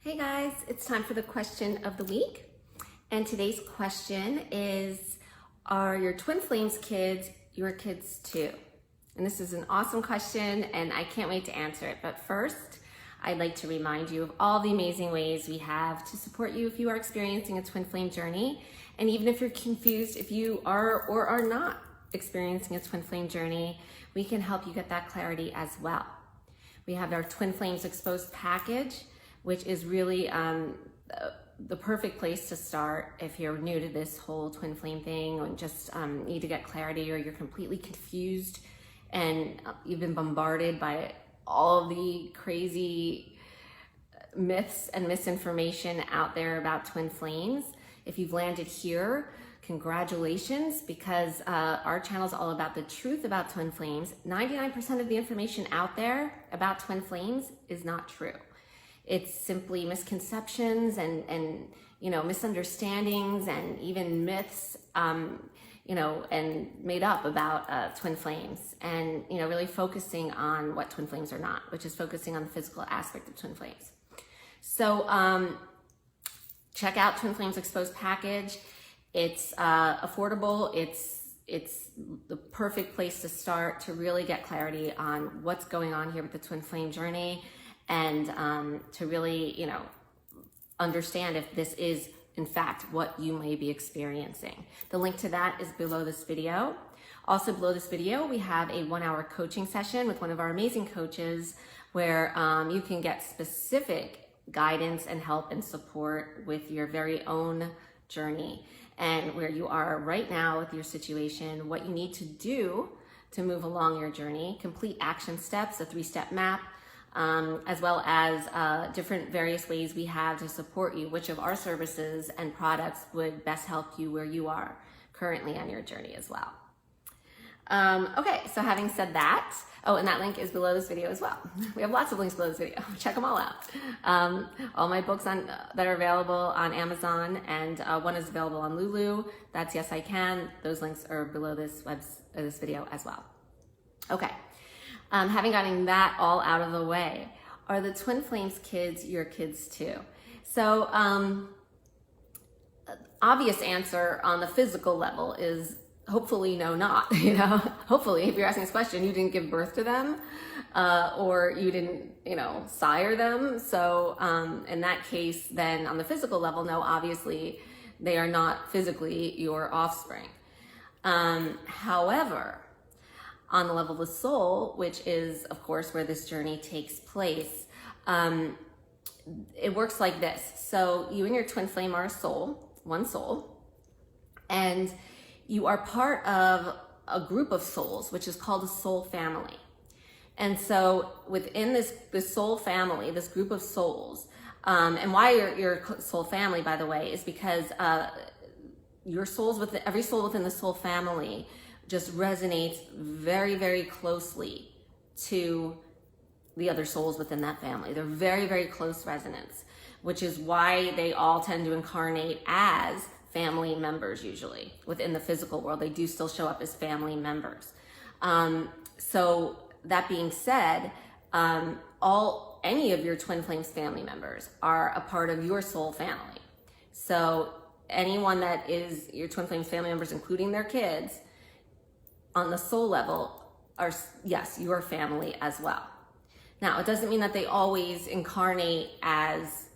Hey guys, it's time for the question of the week. And today's question is, are your twin flames kids your kids too? And this is an awesome question and I can't wait to answer it. But first, I'd like to remind you of all the amazing ways we have to support you if you are experiencing a twin flame journey. And even if you're confused, if you are or are not experiencing a twin flame journey, we can help you get that clarity as well. We have our Twin Flames Exposed package, which is really the perfect place to start if you're new to this whole twin flame thing and just need to get clarity, or you're completely confused and you've been bombarded by all the crazy myths and misinformation out there about twin flames. If you've landed here, congratulations, because our channel is all about the truth about twin flames. 99% of the information out there about twin flames is not true. It's simply misconceptions and misunderstandings and even myths, and made up about twin flames, and really focusing on what twin flames are not, which is focusing on the physical aspect of twin flames. So check out Twin Flames Exposed package. It's affordable. It's the perfect place to start to really get clarity on what's going on here with the twin flame journey, and to really, understand if this is in fact what you may be experiencing. The link to that is below this video. Also below this video, we have a 1-hour coaching session with one of our amazing coaches where you can get specific guidance and help and support with your very own journey and where you are right now with your situation, what you need to do to move along your journey, complete action steps, a 3-step map, as well as different various ways we have to support you, which of our services and products would best help you where you are currently on your journey as well. Okay, so having said that, and that link is below this video as well. We have lots of links below this video. Check them all out. All my books that are available on Amazon, and one is available on Lulu. That's Yes I Can. Those links are below this video as well. Okay. Having gotten that all out of the way, are the Twin Flames kids your kids too? So, obvious answer on the physical level is hopefully no, not. Hopefully, if you're asking this question, you didn't give birth to them, or you didn't, sire them. So, in that case, then on the physical level, no, obviously, they are not physically your offspring. However, on the level of the soul, which is, of course, where this journey takes place, it works like this. So you and your twin flame are a soul, one soul, and you are part of a group of souls, which is called a soul family. And so within this soul family, this group of souls, and why your soul family, by the way, is because your souls every soul within the soul family just resonates very, very closely to the other souls within that family. They're very, very close resonance, which is why they all tend to incarnate as family members usually. Within the physical world, they do still show up as family members. So that being said, any of your twin flames family members are a part of your soul family. So anyone that is your twin flames family members, including their kids, on the soul level are, yes, your family as well. Now, it doesn't mean that they always incarnate as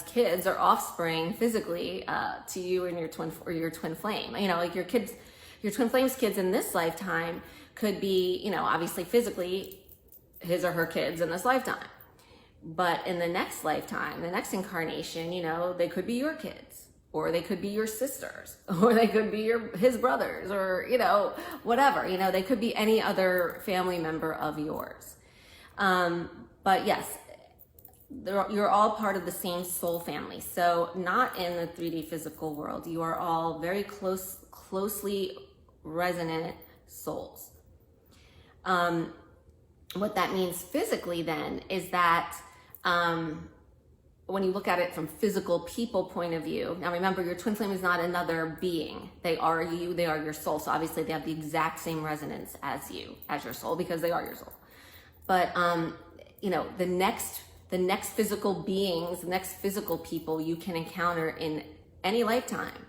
kids or offspring physically to you and your twin flame. Like your twin flame's kids in this lifetime could be, obviously physically his or her kids in this lifetime. But in the next lifetime, the next incarnation, they could be your kids, or they could be your sisters, or they could be his brothers, or, whatever, they could be any other family member of yours. But yes, you're all part of the same soul family. So not in the 3D physical world. You are all very closely resonant souls. What that means physically then is that, when you look at it from physical people point of view, now remember, your twin flame is not another being. They are you, they are your soul. So obviously they have the exact same resonance as you, as your soul, because they are your soul. But, the next the next physical beings, the next physical people you can encounter in any lifetime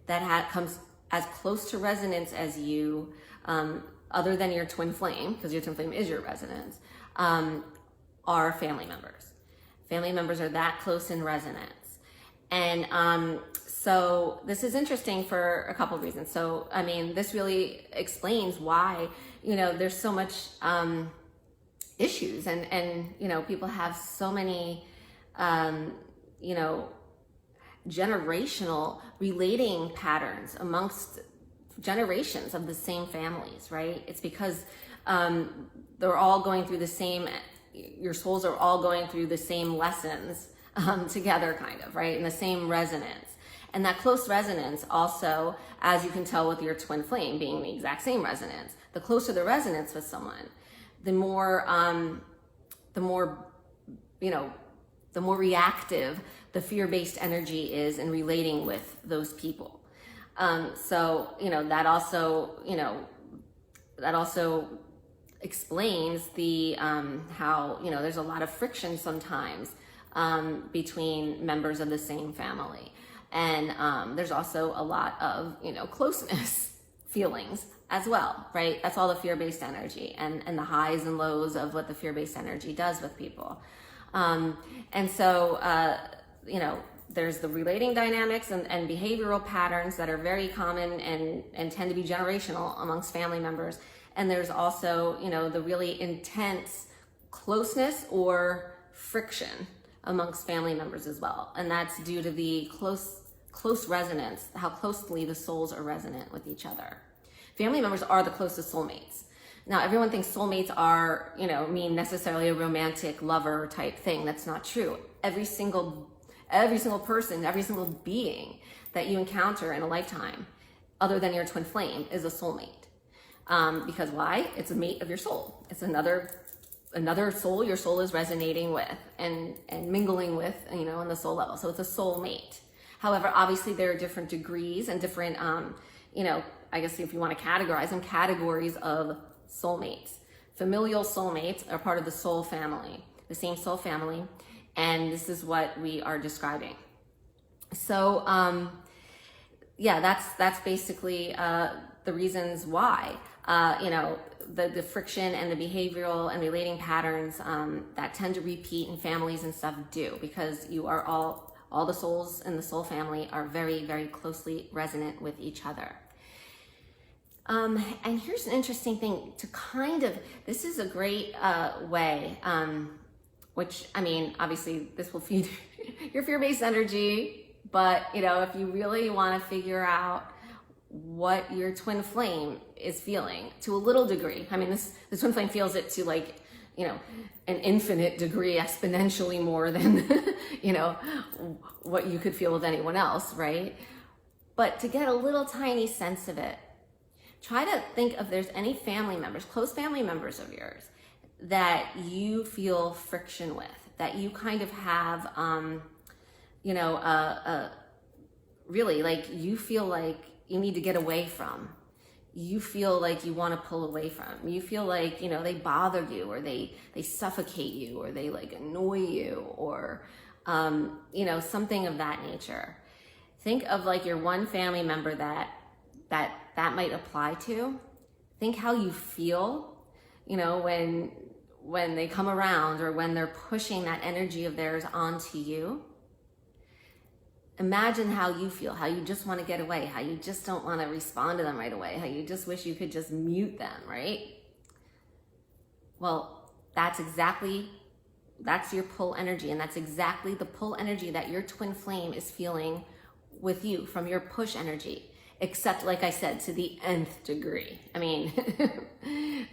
that comes as close to resonance as you, other than your twin flame, because your twin flame is your resonance, are family members. Family members are that close in resonance. And so this is interesting for a couple of reasons. So, I mean, this really explains why, there's so much issues and people have so many, generational relating patterns amongst generations of the same families, right? It's because they're all going through the same, your souls are all going through the same lessons together, kind of, right? In the same resonance. And that close resonance also, as you can tell with your twin flame being the exact same resonance, the closer the resonance with someone, the more reactive the fear-based energy is in relating with those people. So that also explains the how there's a lot of friction sometimes between members of the same family, and there's also a lot of closeness feelings as well, right? That's all the fear-based energy and the highs and lows of what the fear-based energy does with people. And so there's the relating dynamics and behavioral patterns that are very common and tend to be generational amongst family members. And there's also, the really intense closeness or friction amongst family members as well. And that's due to the close resonance, how closely the souls are resonant with each other. Family members are the closest soulmates. Now, everyone thinks soulmates are, mean necessarily a romantic lover type thing. That's not true. Every single person, every single being that you encounter in a lifetime, other than your twin flame, is a soulmate. Because why? It's a mate of your soul. It's another soul your soul is resonating with and mingling with, on the soul level. So it's a soulmate. However, obviously there are different degrees and different, I guess if you want to categorize them, categories of soulmates. Familial soulmates are part of the soul family, the same soul family, and this is what we are describing. So, that's basically the reasons why, the friction and the behavioral and relating patterns that tend to repeat in families and stuff do, because you are all the souls in the soul family are very, very closely resonant with each other. And here's an interesting thing to this is a great way, which, obviously this will feed your fear-based energy, but, if you really want to figure out what your twin flame is feeling to a little degree, the twin flame feels it to an infinite degree, exponentially more than, what you could feel with anyone else, right? But to get a little tiny sense of it, try to think if there's any family members, close family members of yours, that you feel friction with, that you kind of have, really, like, you feel like you need to get away from. You feel like you want to pull away from. You feel like, they bother you, or they suffocate you, or they annoy you, or, something of that nature. Think of your one family member that might apply to. Think how you feel, when they come around, or when they're pushing that energy of theirs onto you. Imagine how you feel, how you just want to get away, how you just don't want to respond to them right away, how you just wish you could just mute them, right? Well, that's your pull energy, and that's exactly the pull energy that your twin flame is feeling with you from your push energy. Except, like I said, to the nth degree.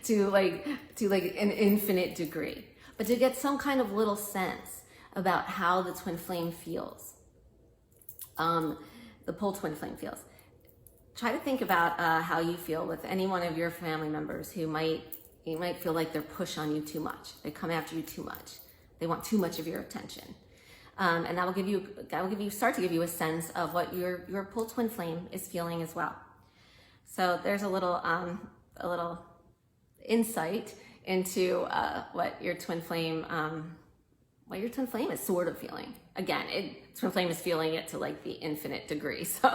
to an infinite degree. But to get some kind of little sense about how the twin flame feels, the pull twin flame feels. Try to think about how you feel with any one of your family members who you might feel like they're push on you too much. They come after you too much. They want too much of your attention. And that will start to give you a sense of what your pull twin flame is feeling as well. So there's a little insight into what your twin flame what your twin flame is sort of feeling. Again, twin flame is feeling it to like the infinite degree. So,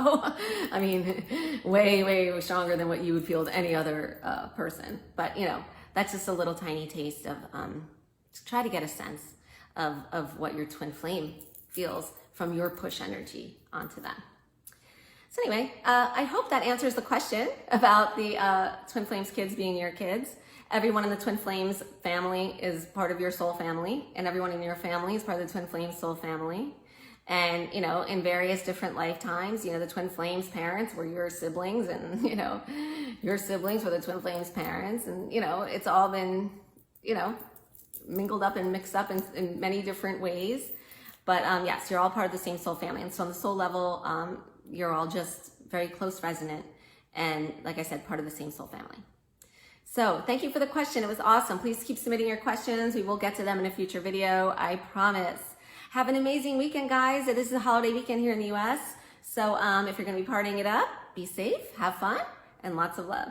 I mean, way, way stronger than what you would feel to any other person. But, you know, that's just a little tiny taste of, to try to get a sense of what your twin flame feels from your push energy onto them. So anyway, I hope that answers the question about the twin flames kids being your kids. Everyone in the twin flames family is part of your soul family, and everyone in your family is part of the twin flames soul family. And, you know, in various different lifetimes, you know, the twin flames parents were your siblings, and, you know, your siblings were the twin flames parents. And, you know, it's all been, you know, mingled up and mixed up in many different ways. But yes, you're all part of the same soul family. And so on the soul level, you're all just very close resonant. And like I said, part of the same soul family. So thank you for the question. It was awesome. Please keep submitting your questions. We will get to them in a future video, I promise. Have an amazing weekend, guys. It is the holiday weekend here in the US. So if you're going to be partying it up, be safe, have fun, and lots of love.